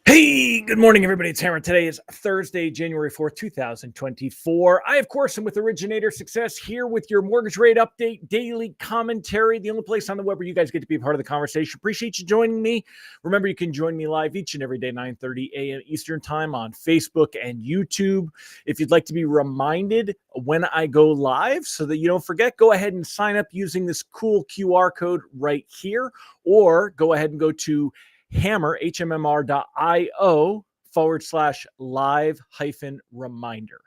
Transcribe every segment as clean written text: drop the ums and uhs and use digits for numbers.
Hey, good morning, everybody. It's Hammer. Today is Thursday, January 4th, 2024. I, of course, am with Originator Success here with your mortgage rate update, daily commentary, the only place on the web where you guys get to be a part of the conversation. Appreciate you joining me. Remember, you can join me live each and every day, 9:30 a.m. Eastern Time on Facebook and YouTube. If you'd like to be reminded when I go live so that you don't forget, go ahead and sign up using this cool QR code right here, or go ahead and go to HMMR.io/live-reminder.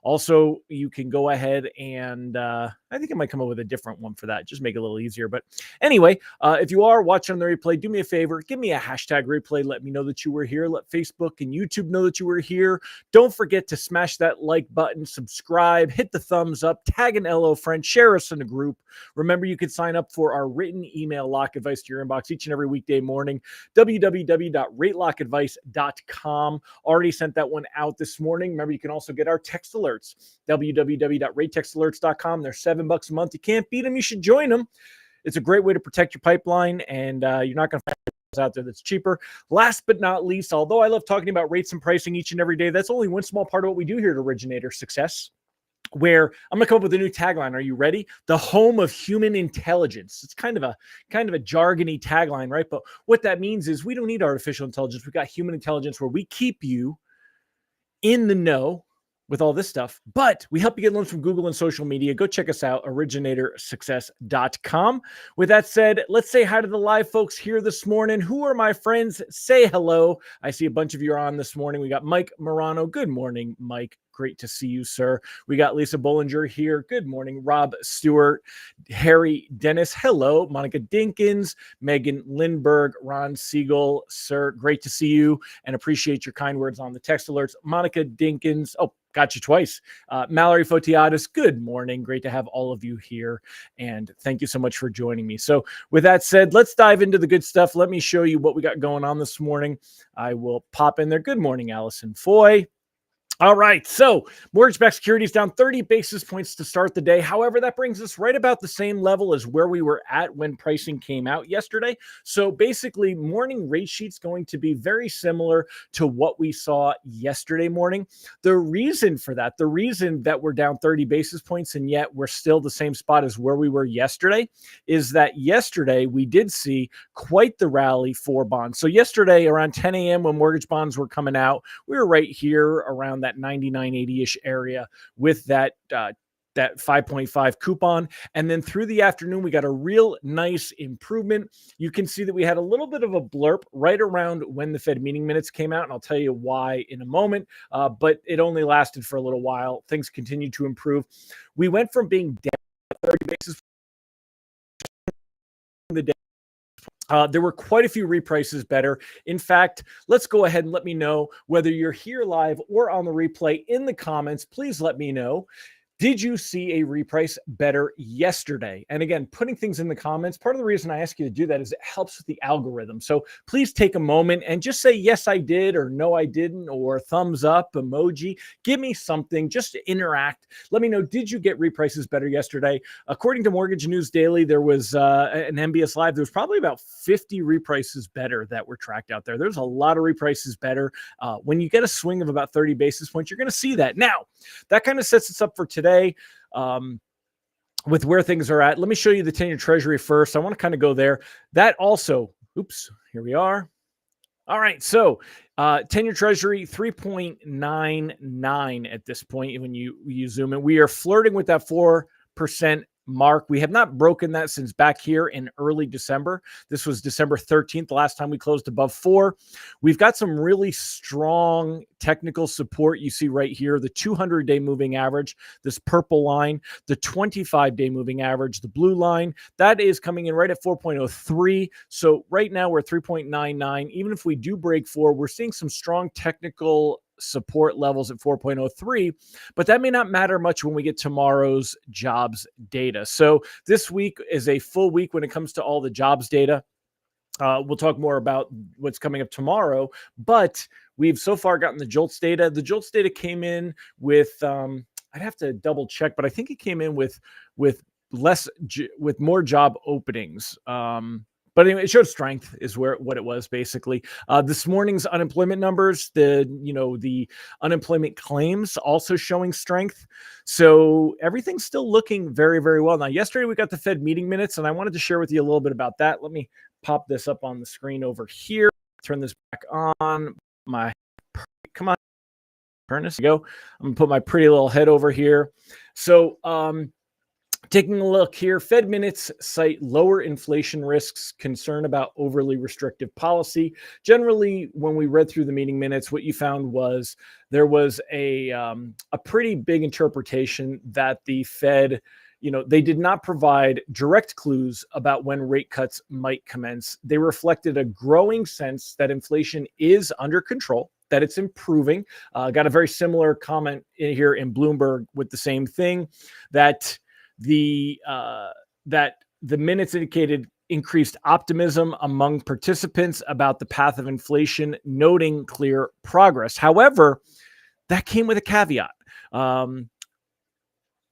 Also, you can go ahead and I think I might come up with a different one for that. Just make it a little easier. But anyway, if you are watching on the replay, do me a favor. Give me a hashtag replay. Let me know that you were here. Let Facebook and YouTube know that you were here. Don't forget to smash that like button, subscribe, hit the thumbs up, tag an LO friend, share us in a group. Remember, you can sign up for our written email lock advice to your inbox each and every weekday morning. www.ratelockadvice.com. Already sent that one out this morning. Remember, you can also get our text alerts. www.ratetextalerts.com. They're $7 a month. You can't beat them. You should join them. It's a great way to protect your pipeline, and you're not going to find out there that's cheaper. Last but not least, although I love talking about rates and pricing each and every day, that's only one small part of what we do here at Originator Success, where I'm going to come up with a new tagline. Are you ready? The home of human intelligence. It's kind of a jargony tagline, right? But what that means is we don't need artificial intelligence. We've got human intelligence where we keep you in the know with all this stuff, but we help you get loans from Google and social media. Go check us out, originatorssuccess.com. With that said, let's say hi to the live folks here this morning. Who are my friends? Say hello. I see a bunch of you are on this morning. We got Mike Morano. Good morning, Mike. Great to see you, sir. We got Lisa Bollinger here. Good morning. Rob Stewart, Harry Dennis. Hello. Monica Dinkins, Megan Lindberg, Ron Siegel, sir. Great to see you and appreciate your kind words on the text alerts. Monica Dinkins. Oh, got you twice. Mallory Fotiadis, good morning. Great to have all of you here. And thank you so much for joining me. So with that said, let's dive into the good stuff. Let me show you what we got going on this morning. I will pop in there. Good morning, Allison Foy. All right, so mortgage-backed securities down 30 basis points to start the day. However, that brings us right about the same level as where we were at when pricing came out yesterday. So basically, morning rate sheet's going to be very similar to what we saw yesterday morning. The reason for that, the reason that we're down 30 basis points and yet we're still the same spot as where we were yesterday, is that yesterday we did see quite the rally for bonds. So yesterday around 10 a.m. when mortgage bonds were coming out, we were right here around that 99.80-ish area with that 5.5 coupon. And then through the afternoon, we got a real nice improvement. You can see that we had a little bit of a blurb right around when the Fed meeting minutes came out, and I'll tell you why in a moment, but it only lasted for a little while. Things continued to improve. We went from being down 30 basis points the day. There were quite a few reprices better. In fact, let's go ahead and let me know whether you're here live or on the replay in the comments. Please let me know. Did you see a reprice better yesterday? And again, putting things in the comments, part of the reason I ask you to do that is it helps with the algorithm. So please take a moment and just say, yes, I did, or no, I didn't, or thumbs up, emoji. Give me something just to interact. Let me know, did you get reprices better yesterday? According to Mortgage News Daily, there was an MBS Live. There was probably about 50 reprices better that were tracked out there. There's a lot of reprices better. When you get a swing of about 30 basis points, you're going to see that. Now, that kind of sets us up for today. With where things are at. Let me show you the 10-year Treasury first. I want to kind of go there. That also, oops, here we are. All right, so 10-year Treasury, 3.99 at this point when you zoom in. We are flirting with that 4% mark. We have not broken that since back here in early December. This was December 13th, the last time we closed above 4. We've got some really strong technical support. You see right here, the 200-day moving average, this purple line, the 25-day moving average, the blue line, that is coming in right at 4.03. So right now we're at 3.99. Even if we do break 4, we're seeing some strong technical support levels at 4.03, but that may not matter much when we get tomorrow's jobs data. So this week is a full week when it comes to all the jobs data. We'll talk more about what's coming up tomorrow, but we've so far gotten the JOLTS data. The JOLTS data came in with, I'd have to double check, but I think it came in with more job openings. But anyway, it showed strength is what it was basically. This morning's unemployment numbers, the unemployment claims also showing strength. So everything's still looking very, very well. Now, yesterday we got the Fed meeting minutes, and I wanted to share with you a little bit about that. Let me pop this up on the screen over here. Turn this back on. Come on, turn this. Go. I'm gonna put my pretty little head over here. So, taking a look here, Fed minutes cite lower inflation risks, concern about overly restrictive policy. Generally, when we read through the meeting minutes, what you found was there was a pretty big interpretation that the Fed, they did not provide direct clues about when rate cuts might commence. They reflected a growing sense that inflation is under control, that it's improving. Got a very similar comment in here in Bloomberg with the same thing, that the minutes indicated increased optimism among participants about the path of inflation, noting clear progress. However, that came with a caveat.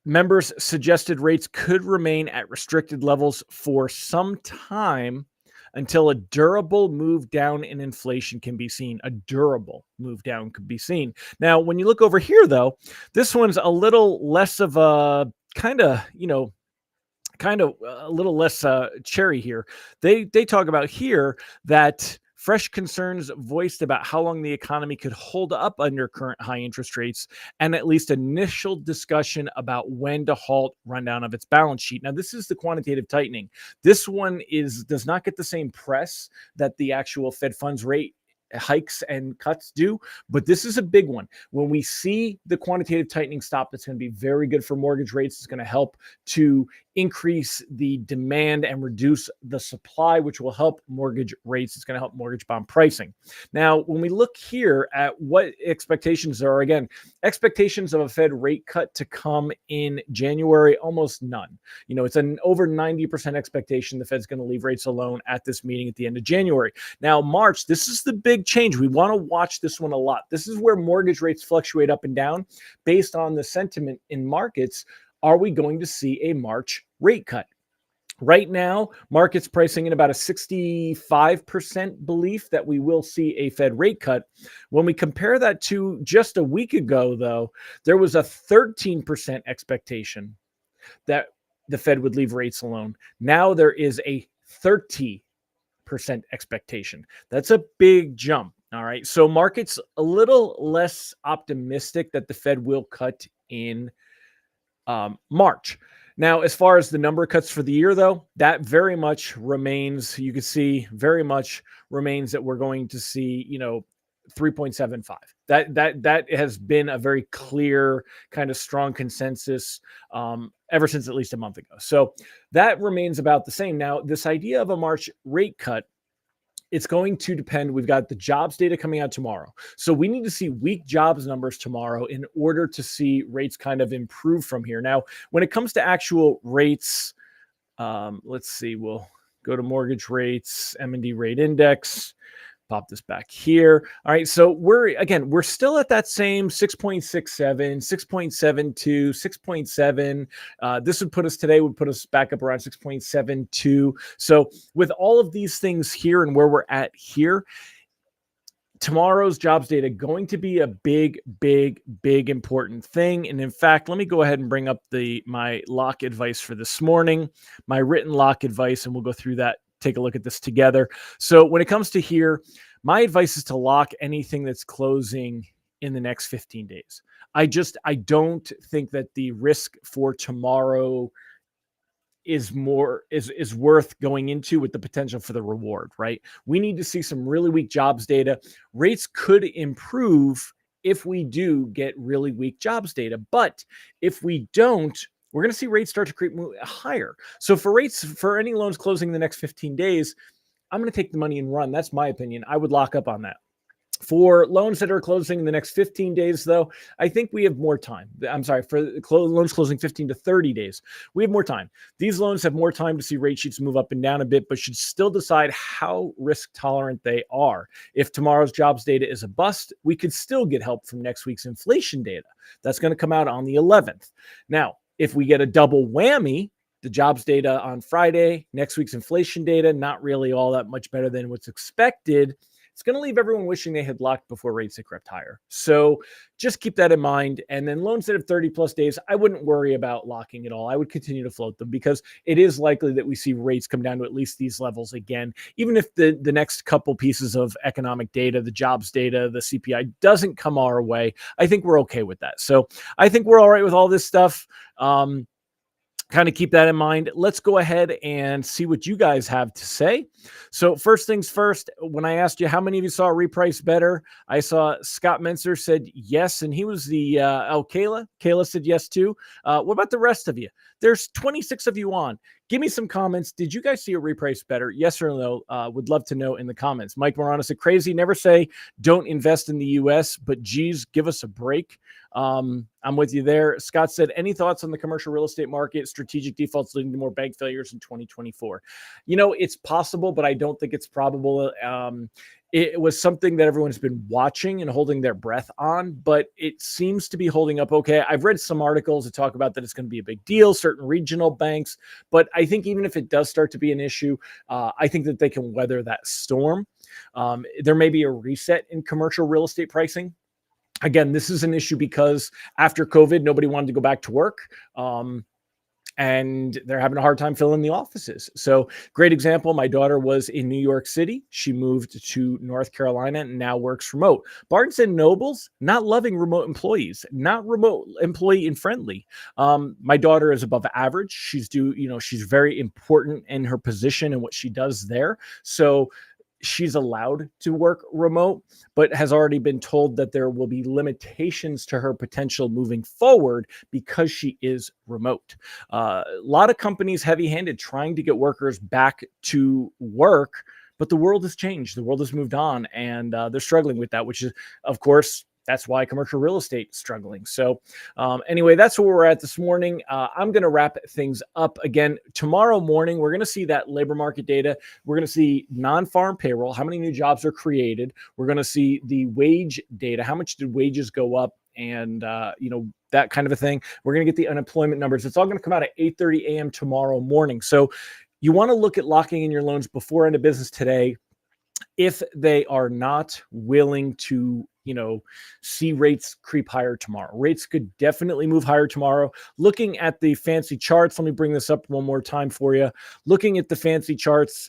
Members suggested rates could remain at restricted levels for some time until a durable move down in inflation can be seen. A durable move down could be seen. Now, when you look over here, though, this one's a little less of a kind of a little less cherry here. They talk about here that fresh concerns voiced about how long the economy could hold up under current high interest rates, and at least initial discussion about when to halt rundown of its balance sheet. Now, this is the quantitative tightening. This one does not get the same press that the actual Fed funds rate hikes and cuts do, but this is a big one. When we see the quantitative tightening stop, it's going to be very good for mortgage rates. It's going to help to increase the demand and reduce the supply, which will help mortgage rates. It's going to help mortgage bond pricing. Now, when we look here at what expectations are, again, expectations of a Fed rate cut to come in January, almost none. It's an over 90% expectation the Fed's going to leave rates alone at this meeting at the end of January. Now, March, this is the big change. We want to watch this one a lot. This is where mortgage rates fluctuate up and down based on the sentiment in markets. Are we going to see a March rate cut? Right now, markets pricing in about a 65% belief that we will see a Fed rate cut. When we compare that to just a week ago, though, there was a 13% expectation that the Fed would leave rates alone. Now there is a 30% expectation. That's a big jump. All right. So markets a little less optimistic that the Fed will cut in March. Now, as far as the number of cuts for the year, though, that very much remains, you can see very much remains that we're going to see, 3.75. That has been a very clear kind of strong consensus ever since at least a month ago. So that remains about the same. Now, this idea of a March rate cut, it's going to depend. We've got the jobs data coming out tomorrow. So we need to see weak jobs numbers tomorrow in order to see rates kind of improve from here. Now, when it comes to actual rates, let's see, we'll go to mortgage rates, M&D rate index, pop this back here. All right. So we're still at that same 6.67, 6.72, 6.7. This would put us back up around 6.72. So with all of these things here and where we're at here, tomorrow's jobs data going to be a big, big, big important thing. And in fact, let me go ahead and bring up my lock advice for this morning, my written lock advice, and we'll go through that. Take a look at this together. So when it comes to here, my advice is to lock anything that's closing in the next 15 days. I don't think that the risk for tomorrow is worth going into with the potential for the reward, right? We need to see some really weak jobs data. Rates could improve if we do get really weak jobs data, but if we don't, we're going to see rates start to creep higher. So for any loans closing in the next 15 days, I'm going to take the money and run. That's my opinion. I would lock up on that. For loans that are closing in the next 15 days, though, I think we have more time. I'm sorry, for loans closing 15 to 30 days, we have more time. These loans have more time to see rate sheets move up and down a bit, but should still decide how risk tolerant they are. If tomorrow's jobs data is a bust, we could still get help from next week's inflation data. That's going to come out on the 11th. Now, if we get a double whammy, the jobs data on Friday, next week's inflation data, not really all that much better than what's expected, it's going to leave everyone wishing they had locked before rates had crept higher. So just keep that in mind. And then loans that have 30 plus days, I wouldn't worry about locking at all. I would continue to float them because it is likely that we see rates come down to at least these levels again, even if the next couple pieces of economic data, the jobs data, the CPI doesn't come our way. I think we're okay with that. So I think we're all right with all this stuff. Kind of keep that in mind. Let's go ahead and see what you guys have to say. So first things first, when I asked you how many of you saw Reprice Better, I saw Scott Menser said yes, and he was the Kayla. Kayla said yes too. What about the rest of you? There's 26 of you on. Give me some comments. Did you guys see a Reprice Better? Yes or no? Would love to know in the comments. Mike Morano said crazy. Never say don't invest in the U.S., but geez, give us a break. I'm with you there. Scott said, any thoughts on the commercial real estate market, strategic defaults leading to more bank failures in 2024? It's possible, but I don't think it's probable. It was something that everyone's been watching and holding their breath on, but it seems to be holding up okay. I've read some articles that talk about that it's going to be a big deal, certain regional banks, but I think even if it does start to be an issue, I think that they can weather that storm. There may be a reset in commercial real estate pricing. Again, this is an issue because after COVID, nobody wanted to go back to work. And they're having a hard time filling the offices. So great example. My daughter was in New York City. She moved to North Carolina and now works remote. Barnes and Noble's not loving remote employees, not remote employee and friendly. My daughter is above average. She's very important in her position and what she does there. So she's allowed to work remote, but has already been told that there will be limitations to her potential moving forward because she is remote. A lot of companies heavy-handed trying to get workers back to work, but the world has changed. The world has moved on, and they're struggling with that, which is, of course, that's why commercial real estate is struggling. So anyway, that's where we're at this morning. I'm going to wrap things up again. Tomorrow morning, we're going to see that labor market data. We're going to see non-farm payroll, how many new jobs are created. We're going to see the wage data, how much did wages go up, and that kind of a thing. We're going to get the unemployment numbers. It's all going to come out at 8:30 a.m. tomorrow morning. So you want to look at locking in your loans before end of business today if they are not willing to see rates creep higher tomorrow. Rates could definitely move higher tomorrow. Looking at the fancy charts, let me bring this up one more time for you. Looking at the fancy charts,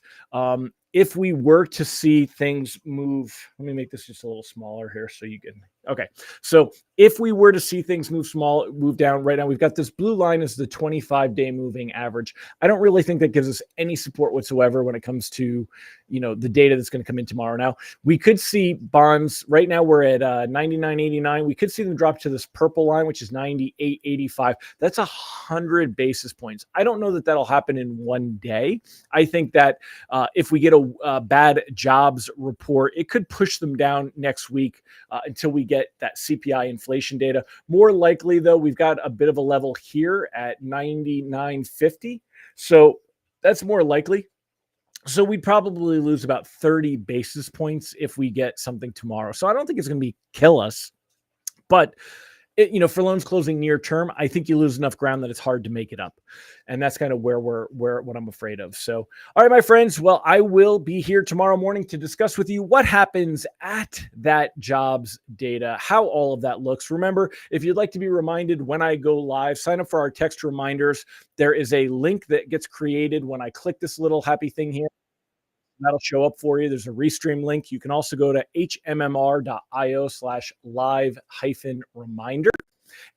if we were to see things move, let me make this just a little smaller here so you can, okay. So if we were to see things move down right now, we've got this blue line as the 25-day moving average. I don't really think that gives us any support whatsoever when it comes to, the data that's going to come in tomorrow. Now, we could see bonds, right now we're at 99.89. We could see them drop to this purple line, which is 98.85. That's 100 basis points. I don't know that that'll happen in one day. I think that if we get a bad jobs report, it could push them down next week until we get that CPI inflation data. More likely, though, we've got a bit of a level here at 99.50. So that's more likely. So we'd probably lose about 30 basis points if we get something tomorrow. So I don't think it's going to kill us. But for loans closing near term, I think you lose enough ground that it's hard to make it up. And that's kind of what I'm afraid of. So, all right, my friends, well, I will be here tomorrow morning to discuss with you what happens at that jobs data, how all of that looks. Remember, if you'd like to be reminded when I go live, sign up for our text reminders. There is a link that gets created when I click this little happy thing here. That'll show up for you. There's a restream link. You can also go to hmmr.io/live-reminder.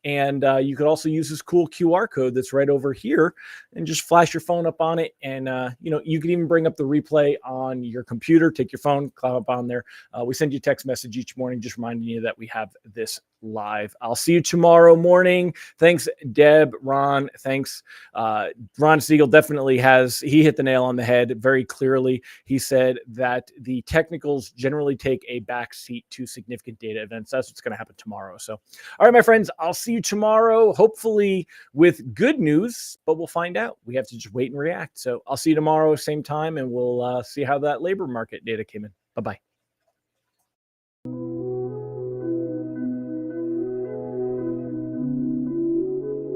And you could also use this cool QR code that's right over here and just flash your phone up on it. And, you can even bring up the replay on your computer, take your phone, climb up on there. We send you a text message each morning just reminding you that we have this live. I'll see you tomorrow morning. Thanks, Deb, Ron. Thanks. Ron Siegel definitely he hit the nail on the head very clearly. He said that the technicals generally take a backseat to significant data events. That's what's going to happen tomorrow. So, all right, my friends, I'll see you tomorrow, hopefully with good news, but we'll find out. We have to just wait and react. So I'll see you tomorrow, same time, and we'll see how that labor market data came in. Bye-bye.